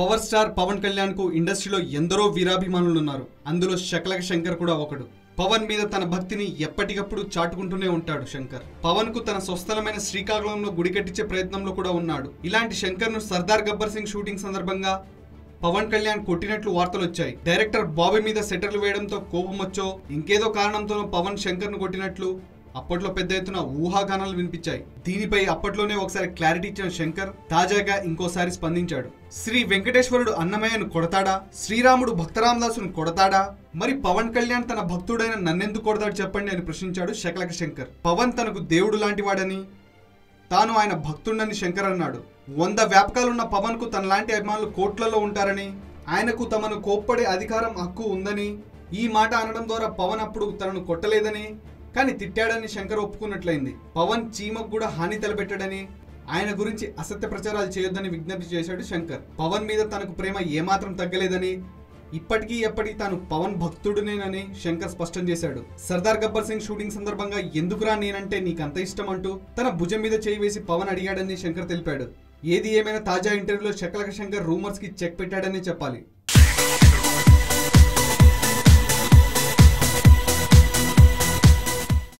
Power star Pawan Kalyan కు ఇండస్ట్రీలో ఎందరో వీరాభిమానులు ఉన్నారు. అందులో శకలక శంకర్ కూడా ఒకడు. పవన్ మీద తన భక్తిని ఎప్పటికప్పుడు చాటుకుంటూనే ఉంటాడు శంకర్. పవన్ కు తన స్వస్థలమైన శ్రీకాకుళంలో గుడి కట్టించే ప్రయత్నంలో కూడా ఉన్నాడు. ఇలాంటి శంకర్ ను సర్దార్ గబ్బర్ సింగ్ షూటింగ్ సందర్భంగా పవన్ కళ్యాణ్ కొట్టినట్లు వార్తలు వచ్చాయి. డైరెక్టర్ బాబీ మీద సెటర్లు వేయడంతో కోపం వచ్చో ఇంకేదో కారణంతో పవన్ శంకర్ ను కొట్టినట్లు అప్పట్లో పెద్ద ఎత్తున ఊహాగానాలు వినిపించాయి. దీనిపై అప్పట్లోనే ఒకసారి క్లారిటీ ఇచ్చిన శంకర్ తాజాగా ఇంకోసారి స్పందించాడు. శ్రీ వెంకటేశ్వరుడు అన్నమయ్యను కొడతాడా? శ్రీరాముడు భక్తరామదాసును కొడతాడా? మరి పవన్ కళ్యాణ్ తన భక్తుడైన నన్నెందుకు కొడతాడు చెప్పండి అని ప్రశ్నించాడు శకలక శంకర్. పవన్ తనకు దేవుడు లాంటి వాడని, తాను ఆయన భక్తుడని శంకర్ అన్నాడు. 100 వ్యాపకాలున్న పవన్ కు తనలాంటి అభిమానులు కోట్లలో ఉంటారని, ఆయనకు తమను కోప్పడే అధికారం హక్కు ఉందని, ఈ మాట అనడం ద్వారా పవన్ అప్పుడు తనను కొట్టలేదని కానీ తిట్టాడని శంకర్ ఒప్పుకున్నట్లయింది. పవన్ చీమకు కూడా హాని తలపెట్టాడని, ఆయన గురించి అసత్య ప్రచారాలు చేయొద్దని విజ్ఞప్తి చేశాడు శంకర్. పవన్ మీద తనకు ప్రేమ ఏమాత్రం తగ్గలేదని, ఇప్పటికీ ఎప్పటికీ తాను పవన్ భక్తుడినేనని శంకర్ స్పష్టం చేశాడు. సర్దార్ గబ్బర్ సింగ్ షూటింగ్ సందర్భంగా ఎందుకురా నేనంటే నీకంత ఇష్టం అంటూ తన భుజం మీద చేయి వేసి పవన్ అడిగాడని శంకర్ తెలిపాడు. ఏది ఏమైనా తాజా ఇంటర్వ్యూలో శకలక శంకర్ రూమర్స్ కి చెక్ పెట్టాడని చెప్పాలి.